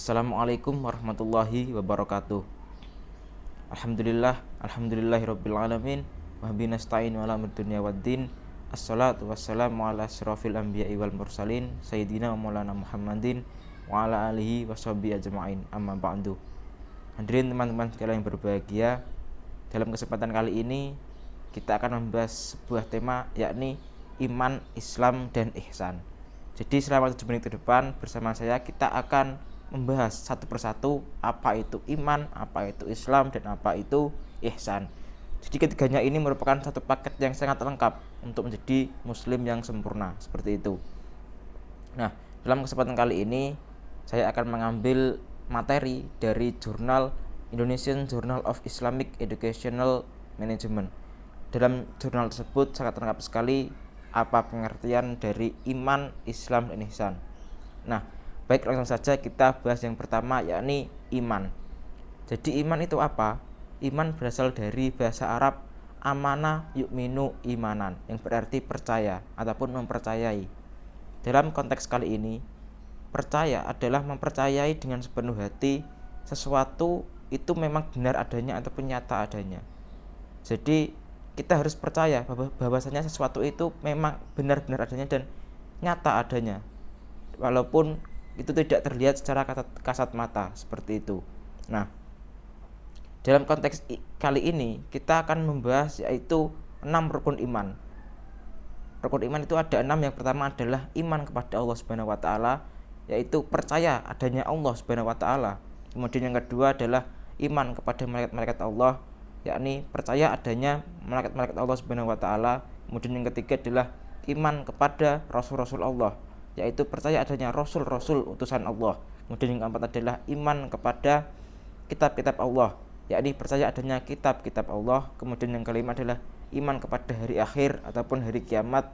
Assalamualaikum warahmatullahi wabarakatuh. Alhamdulillahirabbil alamin wa bihi nasta'in wa ala dunya waddin. Assalatu wassalamu ala asyrafil anbiya'i wal mursalin sayyidina wa maulana Muhammadin wa ala alihi washabihi ajma'in. Amma ba'du. Hadirin teman-teman sekalian yang berbahagia, dalam kesempatan kali ini kita akan membahas sebuah tema, yakni iman, Islam, dan ihsan. Jadi selama 7 menit ke depan bersama saya kita akan membahas satu persatu apa itu iman, apa itu Islam, dan apa itu ihsan. Jadi ketiganya ini merupakan satu paket yang sangat lengkap untuk menjadi muslim yang sempurna, seperti itu. Nah, dalam kesempatan kali ini saya akan mengambil materi dari jurnal Indonesian Journal of Islamic Educational Management. Dalam jurnal tersebut sangat lengkap sekali apa pengertian dari iman, Islam, dan ihsan. Nah, baik, langsung saja kita bahas yang pertama, yakni iman. Jadi iman itu apa? Iman berasal dari bahasa Arab amana yu'minu imanan, yang berarti percaya ataupun mempercayai. Dalam konteks kali ini, percaya adalah mempercayai dengan sepenuh hati sesuatu itu memang benar adanya ataupun nyata adanya. Jadi kita harus percaya bahwasanya sesuatu itu memang benar-benar adanya dan nyata adanya, walaupun itu tidak terlihat secara kasat mata, seperti itu. Nah, dalam konteks kali ini kita akan membahas yaitu 6 rukun iman. Rukun iman itu ada 6. Yang pertama adalah iman kepada Allah Subhanahu wa taala, yaitu percaya adanya Allah Subhanahu wa taala. Kemudian yang kedua adalah iman kepada malaikat-malaikat Allah, yakni percaya adanya malaikat-malaikat Allah Subhanahu wa taala. Kemudian yang ketiga adalah iman kepada rasul-rasul Allah, yaitu percaya adanya rasul-rasul utusan Allah. Kemudian yang keempat adalah iman kepada kitab-kitab Allah, yakni percaya adanya kitab-kitab Allah. Kemudian yang kelima adalah iman kepada hari akhir ataupun hari kiamat,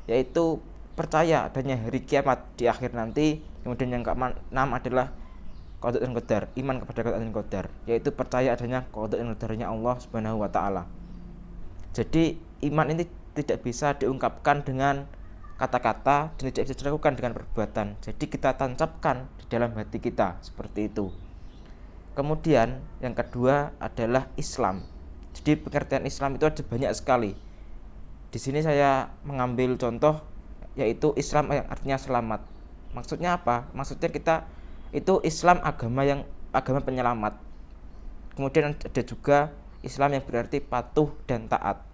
yaitu percaya adanya hari kiamat di akhir nanti. Kemudian yang keenam adalah qada dan qadar, iman kepada qada dan qadar, yaitu percaya adanya qada dan qadarnya Allah Subhanahu wa taala. Jadi iman ini tidak bisa diungkapkan dengan kata-kata dan tidak bisa dilakukan dengan perbuatan. Jadi kita tancapkan di dalam hati kita, seperti itu. Kemudian yang kedua adalah Islam. Jadi pengertian Islam itu ada banyak sekali. Di sini saya mengambil contoh, yaitu Islam yang artinya selamat. Maksudnya apa? Maksudnya kita itu Islam agama penyelamat. Kemudian ada juga Islam yang berarti patuh dan taat,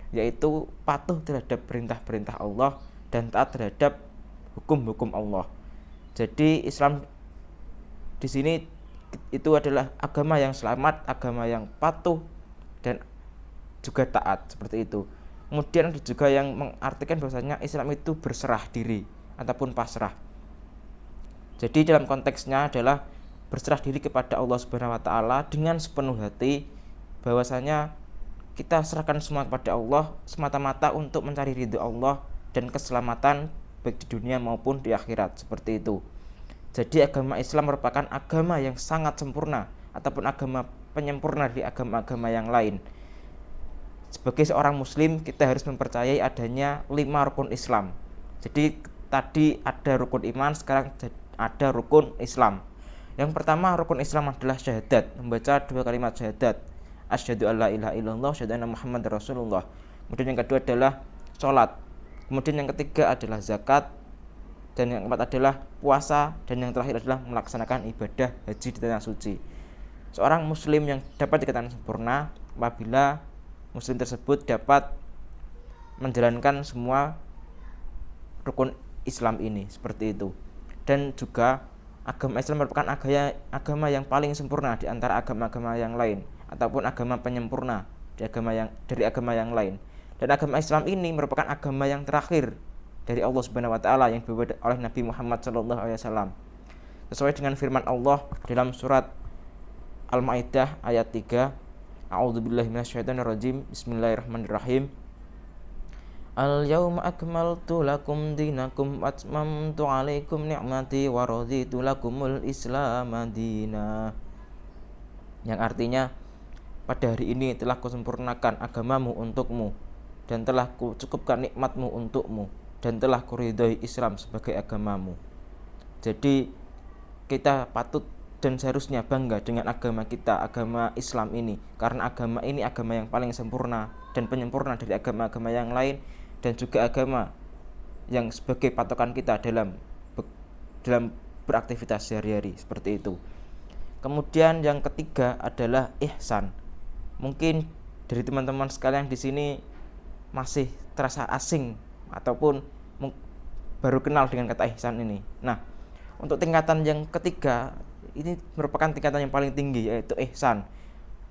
yaitu patuh terhadap perintah-perintah Allah dan taat terhadap hukum-hukum Allah. Jadi Islam di sini itu adalah agama yang selamat, agama yang patuh dan juga taat, seperti itu. Kemudian ada juga yang mengartikan bahwasanya Islam itu berserah diri ataupun pasrah. Jadi dalam konteksnya adalah berserah diri kepada Allah Subhanahu wa taala dengan sepenuh hati, bahwasanya kita serahkan semua kepada Allah semata-mata untuk mencari ridho Allah dan keselamatan baik di dunia maupun di akhirat, seperti itu. Jadi agama Islam merupakan agama yang sangat sempurna ataupun agama penyempurna dari agama-agama yang lain. Sebagai seorang muslim kita harus mempercayai adanya 5 rukun Islam. Jadi tadi ada rukun iman, sekarang ada rukun Islam. Yang pertama rukun Islam adalah syahadat, membaca 2 kalimat syahadat, asyhadu alla ilaha illallah, asyhadu anna muhammadar rasulullah. Kemudian yang kedua adalah salat. Kemudian yang ketiga adalah zakat, dan yang keempat adalah puasa, dan yang terakhir adalah melaksanakan ibadah haji di tanah suci. Seorang muslim yang dapat dikatakan sempurna apabila muslim tersebut dapat menjalankan semua rukun Islam ini, seperti itu. Dan juga agama Islam merupakan agama yang paling sempurna di antara agama-agama yang lain ataupun agama penyempurna dari agama yang lain. Dan agama Islam ini merupakan agama yang terakhir dari Allah Subhanahu wa taala yang dibawa oleh Nabi Muhammad sallallahu alaihi wasallam. Sesuai dengan firman Allah dalam surat Al-Maidah ayat 3, A'udzubillahi minasyaitonirrajim. Bismillahirrahmanirrahim. Al-yauma akmaltu lakum dinakum wa atmamtu 'alaikum ni'mati wa raditu lakumul Islam madina. Yang artinya, pada hari ini telah kusempurnakan agamamu untukmu dan telah kucukupkan nikmatmu untukmu dan telah kuridhoi Islam sebagai agamamu. Jadi kita patut dan seharusnya bangga dengan agama kita, agama Islam ini, karena agama ini agama yang paling sempurna dan penyempurna dari agama-agama yang lain, dan juga agama yang sebagai patokan kita dalam beraktivitas sehari-hari, seperti itu. Kemudian yang ketiga adalah ihsan. Mungkin dari teman-teman sekalian di sini masih terasa asing ataupun baru kenal dengan kata ihsan ini. Nah, untuk tingkatan yang ketiga ini merupakan tingkatan yang paling tinggi, yaitu ihsan.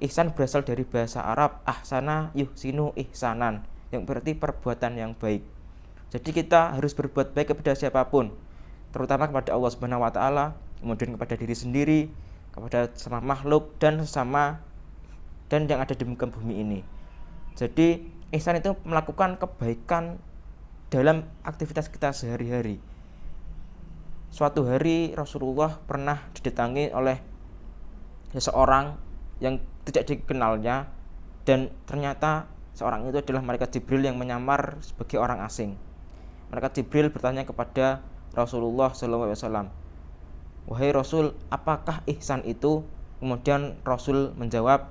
Ihsan berasal dari bahasa Arab ahsana yuhsinu ihsanan, yang berarti perbuatan yang baik. Jadi kita harus berbuat baik kepada siapapun, terutama kepada Allah Subhanahu wa taala, kemudian kepada diri sendiri, kepada sama makhluk dan sesama dan yang ada di muka bumi ini. Jadi ihsan itu melakukan kebaikan dalam aktivitas kita sehari-hari. Suatu hari Rasulullah pernah didatangi oleh seseorang yang tidak dikenalnya, dan ternyata seorang itu adalah malaikat Jibril yang menyamar sebagai orang asing. Malaikat Jibril bertanya kepada Rasulullah SAW, "Wahai Rasul, apakah ihsan itu?" Kemudian Rasul menjawab,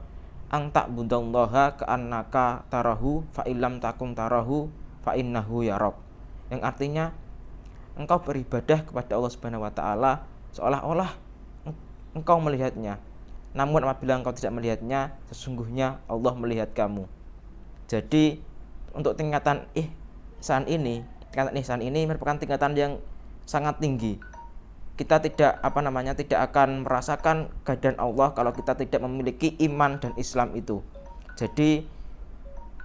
"Ang ta'budallaha ka'annaka tarahu fa illam takum tarahu fa innahu yarab." Yang artinya, engkau beribadah kepada Allah Subhanahu wa taala seolah-olah engkau melihatnya. Namun apabila engkau tidak melihatnya, sesungguhnya Allah melihat kamu. Jadi untuk tingkatan ihsan ini merupakan tingkatan yang sangat tinggi. Kita tidak akan merasakan kehadiran Allah kalau kita tidak memiliki iman dan Islam itu. Jadi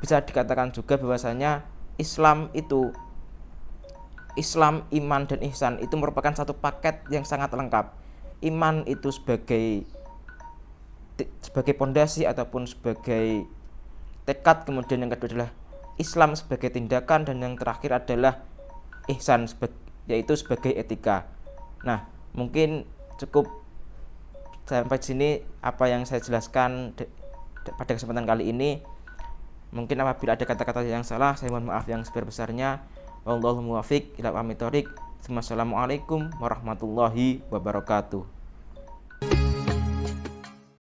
bisa dikatakan juga bahwasanya Islam, iman dan ihsan itu merupakan satu paket yang sangat lengkap. Iman itu sebagai pondasi ataupun sebagai tekad, kemudian yang kedua adalah Islam sebagai tindakan, dan yang terakhir adalah ihsan yaitu sebagai etika. Nah, mungkin cukup sampai sini apa yang saya jelaskan pada kesempatan kali ini. Mungkin apabila ada kata-kata yang salah, saya mohon maaf yang sebesar-besarnya. Wallahu muwaffiq ila aqwamit thoriq. Wassalamualaikum warahmatullahi wabarakatuh.